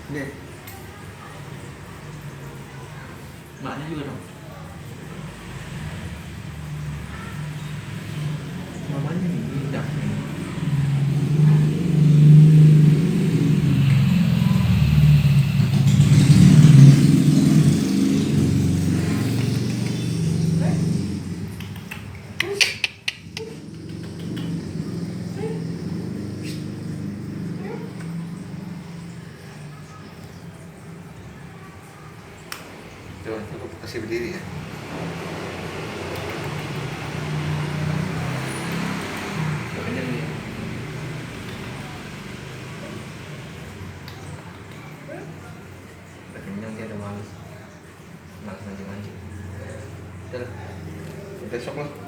Nih, Maknya juga dong. mamanya nih, dah. Coba aku kasih berdiri ya. Makanya nih. Udah kenyang dia udah males. Males mancing-mancing. Udah, besok lah.